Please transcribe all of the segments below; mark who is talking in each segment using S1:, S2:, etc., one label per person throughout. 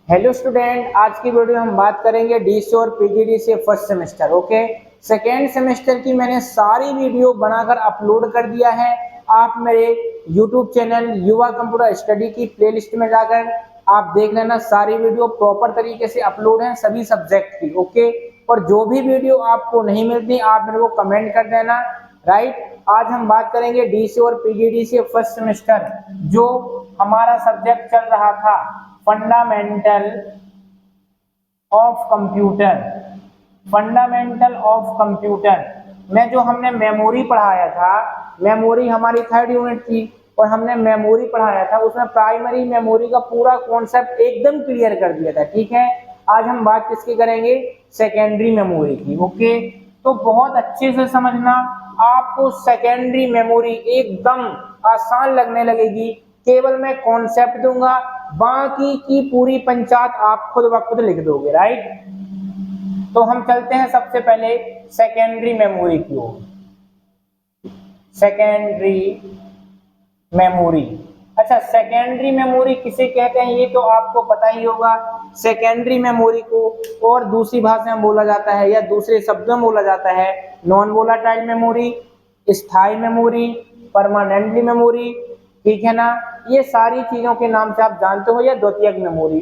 S1: Hello student, आज की video हम बात करेंगे डीसी और PGDC first semester. Okay, second semester की मैंने सारी वीडियो बनाकर अपलोड कर दिया है। आप मेरे यूट्यूब चैनल युवा कंप्यूटर स्टडी की प्लेलिस्ट में जाकर आप देख लेना, सारी वीडियो प्रॉपर तरीके से अपलोड है सभी सब्जेक्ट की। ओके, और जो भी वीडियो आपको नहीं मिलती आप मेरे को कमेंट कर देना। राइट, आज हम बात करेंगे डीसी और पीजीडीसी फर्स्ट सेमेस्टर, जो हमारा सब्जेक्ट चल रहा था fundamental of computer. Fundamental of computer में जो हमने मेमोरी पढ़ाया था, मेमोरी हमारी थर्ड यूनिट थी और हमने मेमोरी पढ़ाया था, उसमें प्राइमरी मेमोरी का पूरा कॉन्सेप्ट एकदम क्लियर कर दिया था। ठीक है, आज हम बात किसकी करेंगे? सेकेंडरी मेमोरी की। ओके, तो बहुत अच्छे से समझना, आपको सेकेंडरी मेमोरी एकदम आसान लगने लगेगी। केवल मैं कॉन्सेप्ट दूंगा, बाकी की पूरी पंचायत आप खुद ब खुद लिख दोगे। राइट, तो हम चलते हैं सबसे पहले सेकेंडरी मेमोरी की ओर। सेकेंडरी मेमोरी, अच्छा, सेकेंडरी मेमोरी किसे कहते हैं ये तो आपको पता ही होगा। सेकेंडरी मेमोरी को और दूसरी भाषा में बोला जाता है या दूसरे शब्दों में बोला जाता है नॉन वोलाटाइल मेमोरी, स्थायी मेमोरी, परमानेंटली मेमोरी। ठीक है ना, ये सारी चीजों के नाम से आप जानते हो, या द्वितीयक मेमोरी।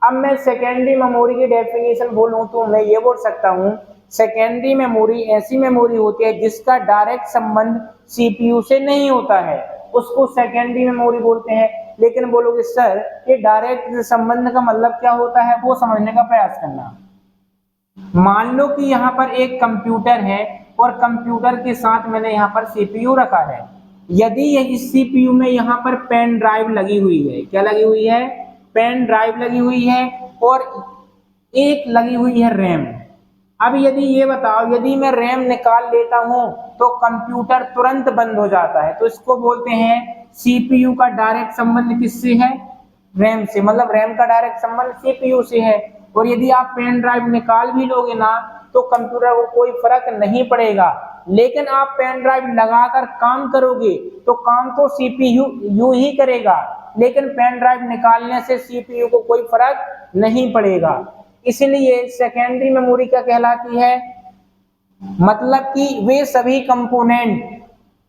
S1: अब मैं सेकेंडरी मेमोरी की डेफिनेशन बोलूं तो मैं ये बोल सकता हूँ, सेकेंडरी मेमोरी ऐसी मेमोरी होती है जिसका डायरेक्ट संबंध सीपीयू से नहीं होता है, उसको सेकेंडरी मेमोरी बोलते हैं। लेकिन बोलोगे सर ये डायरेक्ट संबंध का मतलब क्या होता है, वो समझने का प्रयास करना। मान लो कि यहाँ पर एक कंप्यूटर है और कंप्यूटर के साथ मैंने यहाँ पर सीपीयू रखा है। यदि इस सीपीयू में यहाँ पर पेन ड्राइव लगी हुई है, क्या लगी हुई है? पेन ड्राइव लगी हुई है, और एक लगी हुई है रैम। अब यदि ये बताओ, यदि मैं रैम निकाल लेता हूं तो कंप्यूटर तुरंत बंद हो जाता है, तो इसको बोलते हैं सीपीयू का डायरेक्ट संबंध किससे है? रैम से, मतलब रैम का डायरेक्ट संबंध सीपीयू से है। और यदि आप पेन ड्राइव निकाल भी लोगे ना तो कंप्यूटर को कोई फर्क नहीं पड़ेगा, लेकिन आप पेन ड्राइव लगाकर काम करोगे तो काम तो सीपीयू ही करेगा, लेकिन पेन ड्राइव निकालने से सीपीयू को कोई फर्क नहीं पड़ेगा। इसलिए सेकेंडरी मेमोरी क्या कहलाती है? मतलब कि वे सभी कंपोनेंट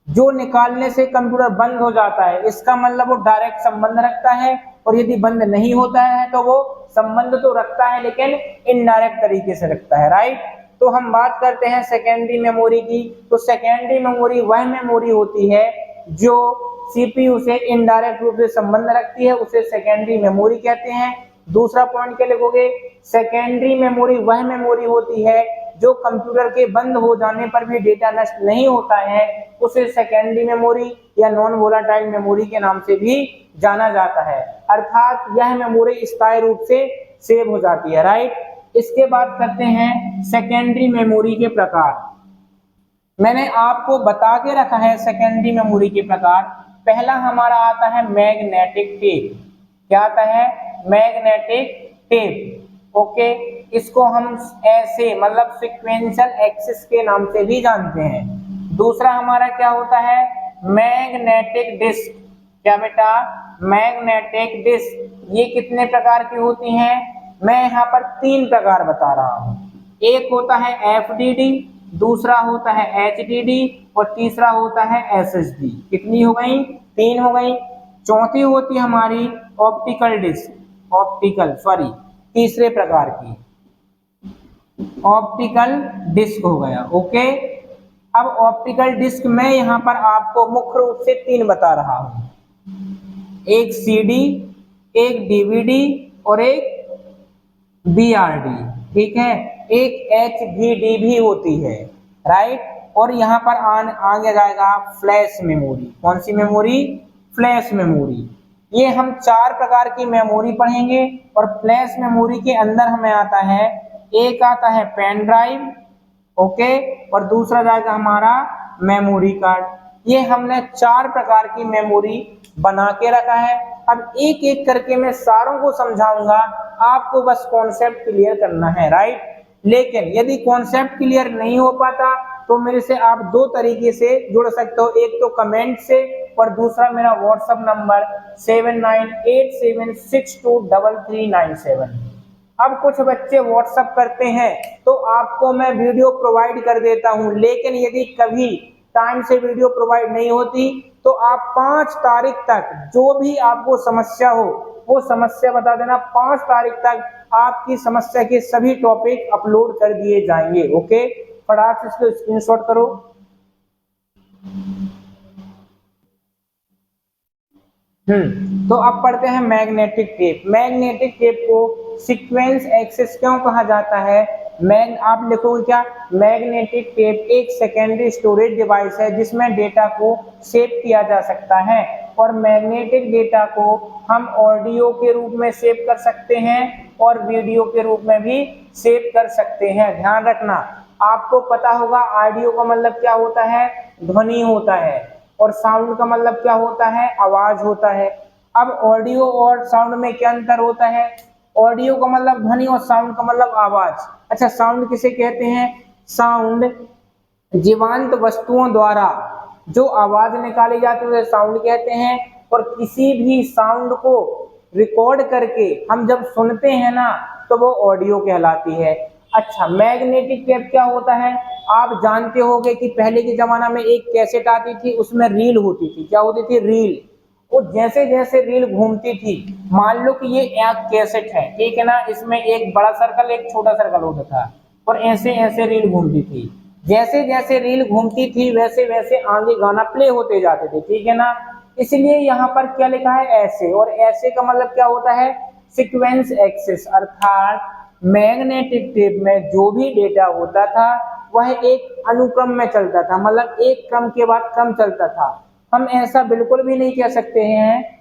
S1: जो निकालने से कंप्यूटर बंद हो जाता है, इसका मतलब वो डायरेक्ट संबंध रखता है, और यदि बंद नहीं होता है तो वो संबंध तो रखता है लेकिन इनडायरेक्ट तरीके से रखता है। राइट, तो हम बात करते हैं सेकेंडरी मेमोरी की। तो सेकेंडरी मेमोरी वह मेमोरी होती है जो सीपीयू से इनडायरेक्ट रूप से संबंध रखती है, उसे सेकेंडरी मेमोरी कहते हैं। दूसरा पॉइंट क्या लिखोगे? सेकेंडरी मेमोरी वह मेमोरी होती है जो कंप्यूटर के बंद हो जाने पर भी डेटा नष्ट नहीं होता है, उसे सेकेंडरी मेमोरी या नॉन वोलाटाइल मेमोरी के नाम से भी जाना जाता है। अर्थात यह मेमोरी स्थायी रूप से सेव हो जाती है। राइट, इसके बाद करते हैं सेकेंडरी मेमोरी के प्रकार। मैंने आपको बता के रखा है सेकेंडरी मेमोरी के प्रकार। पहला हमारा आता है मैग्नेटिक टेप। क्या आता है? Magnetic tape. ओके, इसको हम ऐसे मतलब सीक्वेंशियल एक्सिस के नाम से भी जानते हैं। दूसरा हमारा क्या होता है? Magnetic disk. क्या बेटा? Magnetic disk. ये कितने प्रकार की होती हैं? मैं यहाँ पर 3 प्रकार बता रहा हूँ। एक होता है एफडीडी, दूसरा होता है एचडीडी और तीसरा होता है एसएसडी। कितनी हो गई? 3 हो गई। चौथी होती हमारी ऑप्टिकल डिस्क, तीसरे प्रकार की ऑप्टिकल डिस्क हो गया। ओके, अब ऑप्टिकल डिस्क मैं यहाँ पर आपको मुख्य रूप से 3 बता रहा हूँ, एक सीडी, एक डीवीडी और एक बीआरडी। ठीक है, एक एचडीडी भी होती है। राइट, और यहाँ पर आगे जाएगा फ्लैश मेमोरी। कौन सी मेमोरी? Flash memory. ये हम 4 प्रकार की मेमोरी पढ़ेंगे, और फ्लैश मेमोरी के अंदर हमें आता है, एक आता है पेन ड्राइव, ओके, और दूसरा जाएगा हमारा मेमोरी कार्ड। ये हमने 4 प्रकार की मेमोरी बना के रखा है। अब एक एक करके मैं सारों को समझाऊंगा, आपको बस कॉन्सेप्ट क्लियर करना है। राइट, लेकिन यदि कॉन्सेप्ट क्लियर नहीं हो पाता तो मेरे से आप दो तरीके से जुड़ सकते हो, एक तो कमेंट से और दूसरा मेरा व्हाट्सएप नंबर 7987623397। अब कुछ बच्चे व्हाट्सएप करते हैं तो आपको मैं वीडियो प्रोवाइड कर देता हूं, लेकिन यदि कभी टाइम से वीडियो प्रोवाइड नहीं होती तो आप 5 तारीख तक जो भी आपको समस्या हो वो समस्या बता देना। 5 तारीख तक आपकी समस्या के सभी टॉपिक अपलोड कर दिए जाएंगे। ओके, फटाक से इसको स्क्रीनशॉट करो। तो अब पढ़ते हैं मैग्नेटिक टेप। मैग्नेटिक टेप को सीक्वेंस एक्सिस क्यों कहा जाता है? आप लिखोगे क्या? मैग्नेटिक टेप एक सेकेंडरी स्टोरेज डिवाइस है जिसमें डेटा को सेव किया जा सकता है, और मैग्नेटिक डेटा को हम ऑडियो के रूप में सेव कर सकते हैं और वीडियो के रूप में भी सेव कर सकते हैं। ध्यान रखना, आपको पता होगा ऑडियो का मतलब क्या होता है? ध्वनि होता है, और साउंड का मतलब क्या होता है? आवाज होता है। अब ऑडियो और साउंड में क्या अंतर होता है? ऑडियो का मतलब ध्वनि और साउंड का मतलब आवाज। अच्छा, साउंड किसे कहते हैं? साउंड जीवंत वस्तुओं द्वारा जो आवाज निकाली जाती है उसे साउंड कहते हैं, और किसी भी साउंड को रिकॉर्ड करके हम जब सुनते हैं ना तो वो ऑडियो कहलाती है। अच्छा, मैग्नेटिक टेप क्या होता है? आप जानते होंगे कि पहले के जमाना में एक कैसेट आती थी, उसमें रील होती थी। क्या होती थी? रील। और जैसे जैसे रील घूमती थी, मान लो कि ये एक कैसेट है, ठीक है ना, इसमें एक बड़ा सर्कल एक छोटा सर्कल होता था, और ऐसे ऐसे रील घूमती थी। जैसे जैसे रील घूमती थी वैसे वैसे आगे गाना प्ले होते जाते थे, ठीक है ना। इसलिए यहाँ पर क्या लिखा है? ऐसे। और ऐसे का मतलब क्या होता है? Sequence axis. अर्थात मैग्नेटिक टेप में जो भी डेटा होता था वह एक अनुक्रम में चलता था, मतलब एक क्रम के बाद क्रम चलता था। हम ऐसा बिल्कुल भी नहीं कह सकते हैं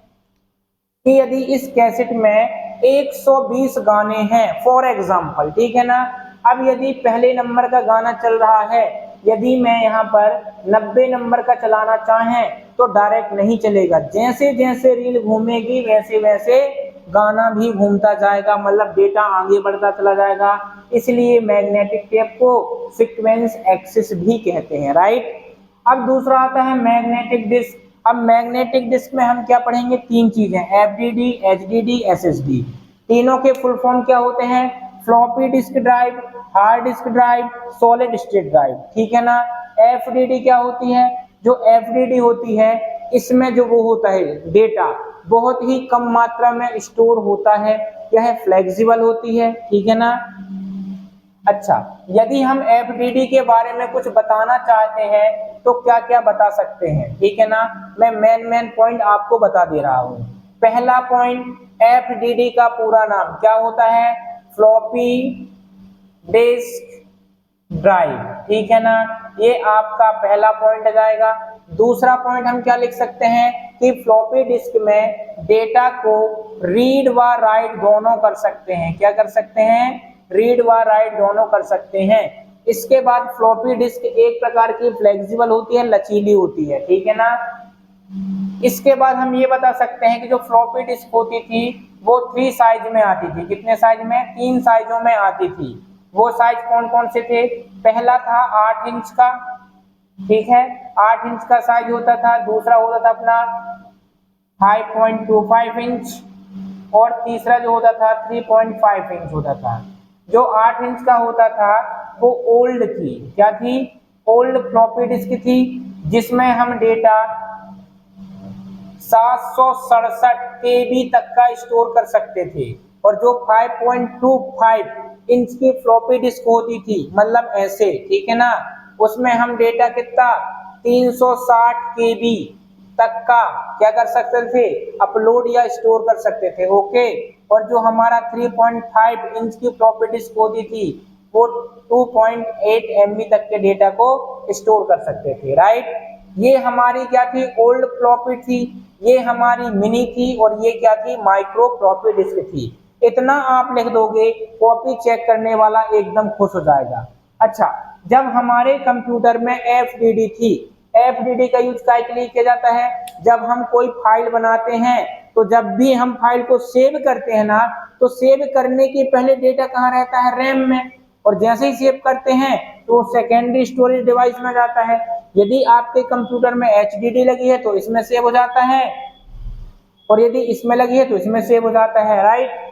S1: कि यदि इस कैसेट में 120 गाने हैं फॉर एग्जाम्पल, ठीक है ना। अब यदि पहले नंबर का गाना चल रहा है, यदि मैं यहाँ पर 90 नंबर का चलाना चाहें तो डायरेक्ट नहीं चलेगा। जैसे जैसे रील घूमेगी वैसे वैसे गाना भी घूमता जाएगा, मतलब डेटा आगे बढ़ता चला जाएगा। इसलिए मैग्नेटिक टेप को सीक्वेंस एक्सिस भी कहते हैं, राइट। अब दूसरा आता है मैग्नेटिक डिस्क। अब मैग्नेटिक डिस्क में हम क्या पढ़ेंगे? 3 चीजें, एफडीडी, एचडीडी, एसएसडी। तीनों के फुल फॉर्म क्या होते हैं? Floppy disk drive, hard disk drive, solid state drive, ठीक है ना। एफडीडी क्या होती है? जो एफडीडी होती है इसमें जो वो होता है डेटा बहुत ही कम मात्रा में स्टोर होता है, यह फ्लेक्सिबल होती है, ठीक है ना। अच्छा, यदि हम एफडीडी के बारे में कुछ बताना चाहते हैं तो क्या क्या बता सकते हैं, ठीक है ना। मैं मेन पॉइंट आपको बता दे रहा हूं। पहला पॉइंट, एफडीडी का पूरा नाम क्या होता है? फ्लॉपी डिस्क ड्राइव, ठीक है ना। ये आपका पहला पॉइंट आ जाएगा। दूसरा पॉइंट हम क्या लिख सकते हैं कि फ्लॉपी डिस्क में डेटा को रीड व राइट दोनों कर सकते हैं। क्या कर सकते हैं? रीड व राइट दोनों कर सकते हैं। इसके बाद फ्लॉपी डिस्क एक प्रकार की फ्लेक्सिबल होती है, लचीली होती है, ठीक है ना। इसके बाद हम ये बता सकते हैं कि जो फ्लॉपी डिस्क होती थी वो 3 साइज में आती थी। कितने साइज में? 3 साइजों में आती थी। वो साइज कौन कौन से थे? पहला था 8 इंच का, ठीक है, 8 इंच का साइज होता था। दूसरा होता था अपना 5.25 इंच, और तीसरा जो होता था 3.5 इंच होता था। जो 8 इंच का होता था वो ओल्ड थी। क्या थी? ओल्ड फ्लॉपी डिस्क थी, जिसमें हम डेटा 767 केबी तक का स्टोर कर सकते थे। और जो 5.25 इंच की फ्लॉपी डिस्क होती थी, मतलब ऐसे, ठीक है ना, उसमें हम डेटा कितना 360 केबी तक का क्या कर सकते थे? अपलोड या स्टोर कर सकते थे। ओके। और जो हमारा 3.5 इंच की फ्लॉपी डिस्क होती थी वो 2.8 MB तक के डेटा को स्टोर कर सकते थे, राइट। ये हमारी क्या थी? ओल्ड फ्लॉपी थी। ये हमारी मिनी थी, और ये क्या थी? माइक्रो फ्लॉपी डिस्क थी। इतना आप लिख दोगे, कॉपी चेक करने वाला एकदम खुश हो जाएगा। अच्छा, जब हमारे कंप्यूटर में एफडीडी थी, एफडीडी का यूज काय के लिए किया जाता है? जब हम कोई फाइल बनाते हैं तो जब भी हम फाइल को सेव करते हैं ना, तो सेव करने के पहले डेटा कहाँ रहता है? रैम में। और जैसे ही सेव करते हैं तो सेकेंडरी स्टोरेज डिवाइस में जाता है। यदि आपके कंप्यूटर में HDD लगी है तो इसमें सेव हो जाता है, और यदि इसमें लगी है तो इसमें सेव हो जाता है, राइट।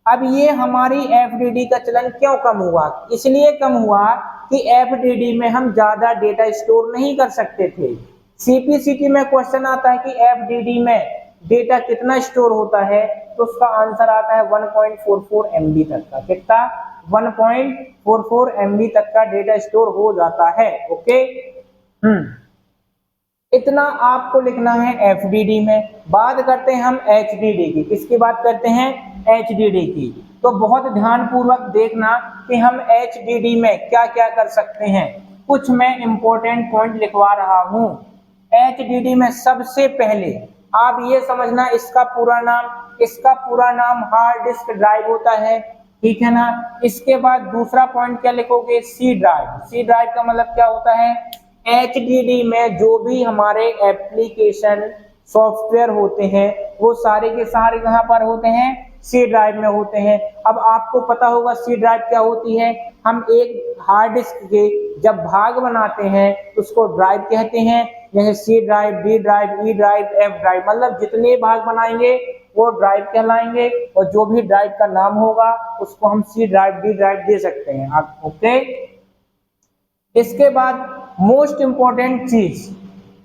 S1: अब ये हमारी FDD का चलन क्यों कम हुआ? इसलिए कम हुआ कि FDD में हम ज्यादा डेटा स्टोर नहीं कर सकते थे। CPCT में क्वेश्चन आता है कि FDD में डेटा कितना स्टोर होता है, तो उसका आंसर आता है 1.44 MB तक का। कितना? 1.44 MB तक का डेटा स्टोर हो जाता है। ओके, इतना आपको लिखना है FDD में। बात करते हैं हम HDD की। किसकी बात करते हैं? HDD की। तो बहुत ध्यान पूर्वक देखना कि हम HDD में क्या क्या कर सकते हैं। कुछ मैं इंपॉर्टेंट पॉइंट लिखवा रहा हूं। HDD में सबसे पहले आप ये समझना, इसका पूरा नाम हार्ड डिस्क ड्राइव होता है, ठीक है ना। इसके बाद दूसरा पॉइंट क्या लिखोगे? C drive. C ड्राइव का मतलब क्या होता है? HDD में जो भी हमारे एप्लीकेशन सॉफ्टवेयर होते हैं वो सारे के सारे कहाँ पर होते हैं? C ड्राइव में होते हैं। अब आपको पता होगा C ड्राइव क्या होती है। हम एक हार्ड डिस्क के जब भाग बनाते हैं तो उसको ड्राइव कहते हैं, जैसे C drive, D drive, E drive, F drive, मतलब जितने भाग बनाएंगे वो ड्राइव कहलाएंगे, और जो भी ड्राइव का नाम होगा उसको हम C ड्राइव, D ड्राइव दे सकते हैं आप। ओके, इसके बाद मोस्ट इंपॉर्टेंट चीज,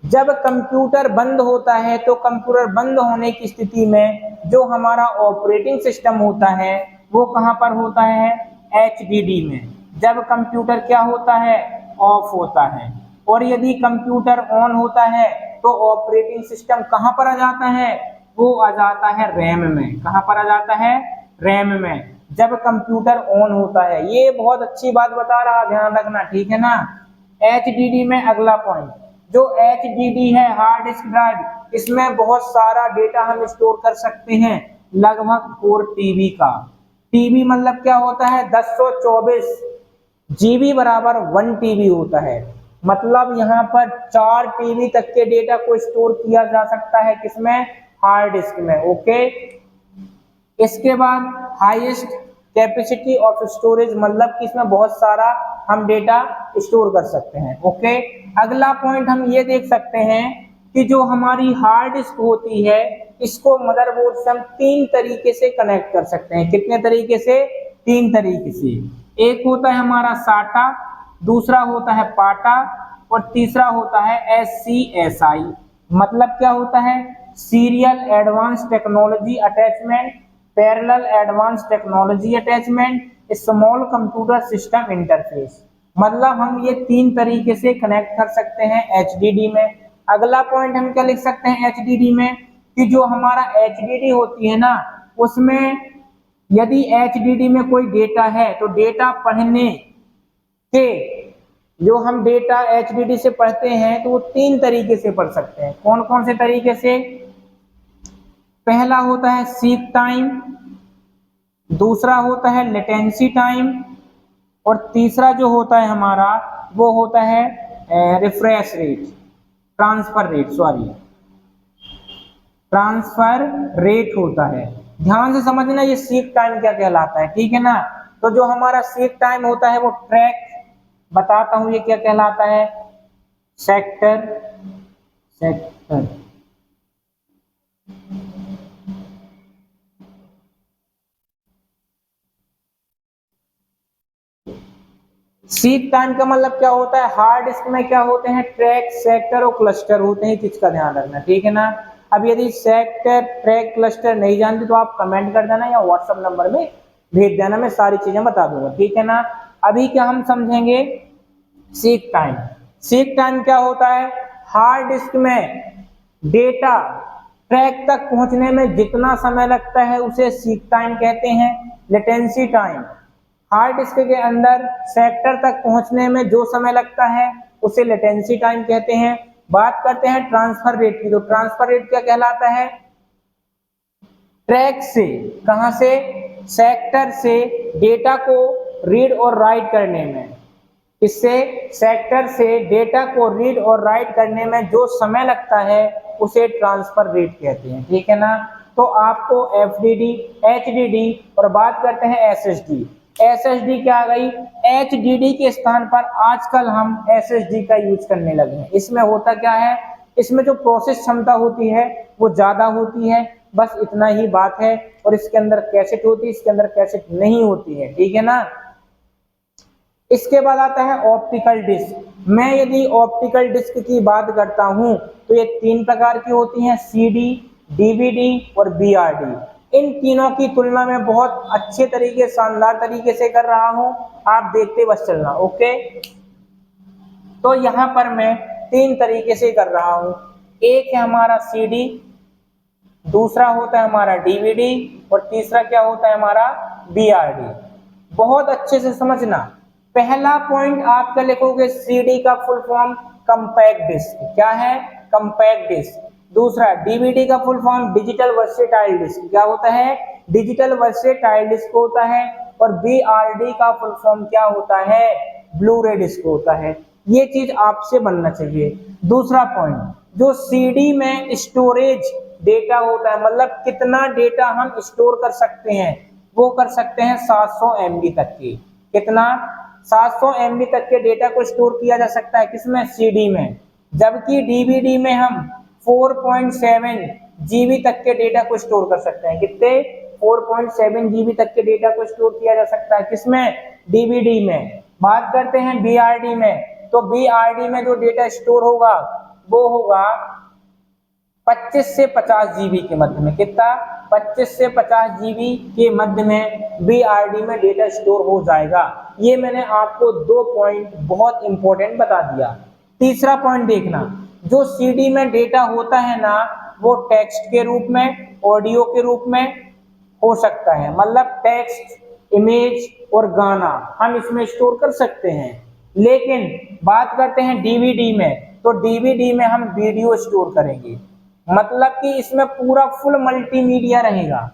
S1: जब कंप्यूटर बंद होता है तो कंप्यूटर बंद होने की स्थिति में जो हमारा ऑपरेटिंग सिस्टम होता है वो कहां पर होता है? HDD में। जब कंप्यूटर क्या होता है? ऑफ होता है। और यदि कंप्यूटर ऑन होता है तो ऑपरेटिंग सिस्टम कहां पर आ जाता है? वो आ जाता है रैम में। कहां पर आ जाता है? रैम में, जब कंप्यूटर ऑन होता है। ये बहुत अच्छी बात बता रहा, ध्यान रखना, ठीक है ना। HDD में अगला पॉइंट, जो HDD है हार्ड डिस्क ड्राइव, इसमें बहुत सारा डेटा हम स्टोर कर सकते हैं, लगभग 4 TB का। TB मतलब क्या होता है? 1024 GB बराबर 1 TB होता है। मतलब यहाँ पर 4 TB तक के डेटा को स्टोर किया जा सकता है, किसमें? हार्ड डिस्क में। ओके, इसके बाद हाईएस्ट कैपेसिटी ऑफ स्टोरेज, मतलब कि इसमें बहुत सारा हम डेटा स्टोर कर सकते हैं। ओके, अगला पॉइंट हम ये देख सकते हैं कि जो हमारी हार्ड डिस्क होती है इसको मदरबोर्ड से हम 3 तरीके से कनेक्ट कर सकते हैं। कितने तरीके से? 3 तरीके से। एक होता है हमारा SATA, दूसरा होता है PATA, और तीसरा होता है SCSI। मतलब क्या होता है? Serial advance technology attachment, parallel advance technology attachment, small computer system interface. मतलब हम ये 3 तरीके से कनेक्ट कर सकते हैं HDD में। अगला पॉइंट हम क्या लिख सकते हैं HDD में, कि जो हमारा HDD होती है ना, उसमें यदि HDD में कोई डेटा है तो डेटा पढ़ने के, जो हम डेटा HDD से पढ़ते हैं तो वो 3 तरीके से पढ़ सकते हैं। कौन कौन से तरीके से? पहला होता है सीक टाइम, दूसरा होता है लेटेंसी टाइम, और तीसरा जो होता है हमारा वो होता है रिफ्रेश रेट, ट्रांसफर रेट होता है। ध्यान से समझना ये सीक टाइम क्या कहलाता है, ठीक है ना। तो जो हमारा सीक टाइम होता है वो ट्रैक, बताता हूं ये क्या कहलाता है, सेक्टर। सीक टाइम का मतलब क्या होता है? हार्ड डिस्क में क्या होते हैं? ट्रैक, सेक्टर और क्लस्टर होते हैं, चीज का ध्यान रखना, ठीक है ना। अब यदि सेक्टर, ट्रैक, क्लस्टर नहीं जानते तो आप कमेंट कर देना या व्हाट्सएप नंबर में भेज देना, मैं सारी चीजें बता दूंगा, ठीक है ना। अभी क्या हम समझेंगे? Seek time. सीक टाइम क्या होता है? हार्ड डिस्क में डेटा ट्रैक तक पहुंचने में जितना समय लगता है उसे सीक टाइम कहते हैं। लेटेंसी टाइम, हार्ड डिस्क के अंदर सेक्टर तक पहुंचने में जो समय लगता है उसे लेटेंसी टाइम कहते हैं। बात करते हैं ट्रांसफर रेट की, तो ट्रांसफर रेट क्या कहलाता है? ट्रैक से, कहां से? सेक्टर से डेटा को रीड और राइट करने में, इससे सेक्टर से डेटा को रीड और राइट करने में जो समय लगता है उसे ट्रांसफर रेट कहते हैं, ठीक है ना। तो आपको FDD, HDD और बात करते हैं SSD। SSD क्या आ गई, HDD के स्थान पर आजकल हम SSD का यूज करने लगे हैं। इसमें होता क्या है, इसमें जो प्रोसेस क्षमता होती है वो ज्यादा होती है, बस इतना ही बात है। और इसके अंदर कैसेट होती है, इसके अंदर कैसेट नहीं होती है, ठीक है ना। इसके बाद आता है ऑप्टिकल डिस्क। मैं यदि ऑप्टिकल डिस्क की बात करता हूं तो ये 3 प्रकार की होती हैं, CD, DVD और BRD। इन तीनों की तुलना में बहुत अच्छे तरीके, शानदार तरीके से कर रहा हूं, आप देखते बस चलना, ओके। तो यहाँ पर मैं 3 तरीके से कर रहा हूं। एक है हमारा CD, दूसरा होता है हमारा DVD और तीसरा क्या होता है हमारा BRD। बहुत अच्छे से समझना। पहला पॉइंट आपका लिखोगे CD का फुल फॉर्म कंपैक्ट डिस्क, क्या है, कंपैक्ट डिस्क। दूसरा DVD का full form digital versatile disc, क्या होता है, डिजिटल वर्सेटाइल डिस्क होता है। और BRD का फुल फॉर्म क्या होता है, ब्लू रे डिस्क होता है। ये चीज आपसे बनना चाहिए। दूसरा पॉइंट, जो CD में स्टोरेज डेटा होता है, मतलब कितना डेटा हम स्टोर कर सकते हैं, वो कर सकते हैं 700 MB तक की। कितना, 700 MB तक के डेटा को स्टोर किया जा सकता है, किसमें, CD में। जबकि DVD में हम 4.7 GB तक के डेटा को स्टोर कर सकते हैं। कितने, 4.7 GB तक के डेटा को स्टोर किया जा सकता है, किसमें, DVD में। बात करते हैं BRD में, तो BRD में जो डेटा स्टोर होगा वो होगा 25 से 50 GB के मध्य में। कितना, 25 से 50 GB के मध्य में BRD में डेटा स्टोर हो जाएगा। ये मैंने आपको 2 पॉइंट बहुत इंपॉर्टेंट बता दिया। तीसरा पॉइंट देखना, जो CD में डेटा होता है ना, वो टेक्स्ट के रूप में, ऑडियो के रूप में हो सकता है, मतलब टेक्स्ट, इमेज और गाना हम इसमें स्टोर कर सकते हैं। लेकिन बात करते हैं DVD में, तो DVD में हम वीडियो स्टोर करेंगे, मतलब कि इसमें पूरा फुल मल्टीमीडिया रहेगा।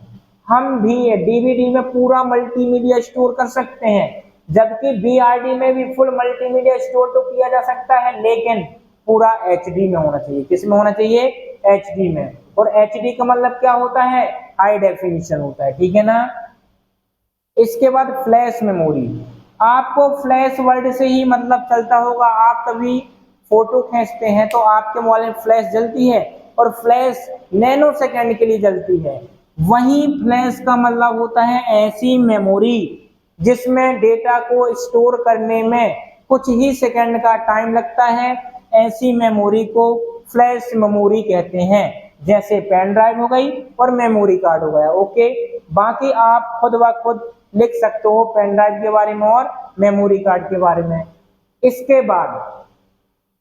S1: हम भी DVD में पूरा मल्टीमीडिया स्टोर कर सकते हैं, जबकि BRD में भी फुल मल्टीमीडिया स्टोर तो किया जा सकता है, लेकिन पूरा HD में होना चाहिए। किस में होना चाहिए, HD में। और HD का मतलब क्या होता है, हाई डेफिनेशन होता है, ठीक है ना। इसके बाद फ्लैश मेमोरी। आपको फ्लैश वर्ड से ही मतलब चलता होगा, आप कभी फोटो खींचते हैं तो आपके मोबाइल में फ्लैश जलती है, और फ्लैश नैनो सेकंड के लिए जलती है। वहीं फ्लैश का मतलब होता है ऐसी मेमोरी जिसमें डेटा को स्टोर करने में कुछ ही सेकंड का टाइम लगता है। ऐसी मेमोरी को फ्लैश मेमोरी कहते हैं, जैसे पेन ड्राइव हो गई और मेमोरी कार्ड हो गया, ओके। बाकी आप खुद ब खुद लिख सकते हो पेन ड्राइव के बारे में और मेमोरी कार्ड के बारे में। इसके बाद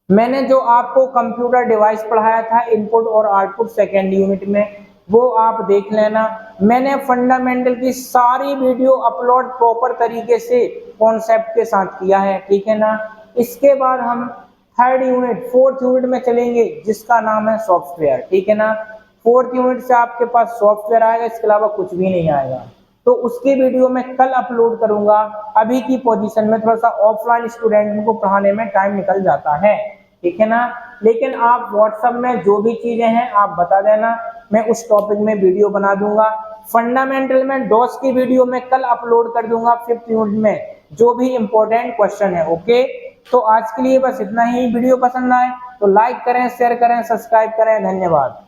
S1: मैंने जो आपको कंप्यूटर डिवाइस पढ़ाया था इनपुट और आउटपुट सेकेंड यूनिट में, वो आप देख लेना। मैंने फंडामेंटल की सारी वीडियो अपलोड प्रॉपर तरीके से कॉन्सेप्ट के साथ किया है, ठीक है ना। इसके बाद हम थर्ड यूनिट, फोर्थ यूनिट में चलेंगे, जिसका नाम है सॉफ्टवेयर, ठीक है ना। फोर्थ यूनिट से आपके पास सॉफ्टवेयर आएगा, इसके अलावा कुछ भी नहीं आएगा। तो उसकी वीडियो मैं कल अपलोड करूंगा। अभी की पोजीशन में थोड़ा सा ऑफलाइन स्टूडेंट को पढ़ाने में टाइम निकल जाता है, ठीक है ना। लेकिन आप व्हाट्सएप में जो भी चीजें हैं आप बता देना, मैं उस टॉपिक में वीडियो बना दूंगा। फंडामेंटल में डॉस की वीडियो मैं कल अपलोड कर दूंगा फिफ्थ यूनिट में, जो भी इंपॉर्टेंट क्वेश्चन है, ओके। तो आज के लिए बस इतना ही। वीडियो पसंद आए तो लाइक करें, शेयर करें, सब्सक्राइब करें। धन्यवाद।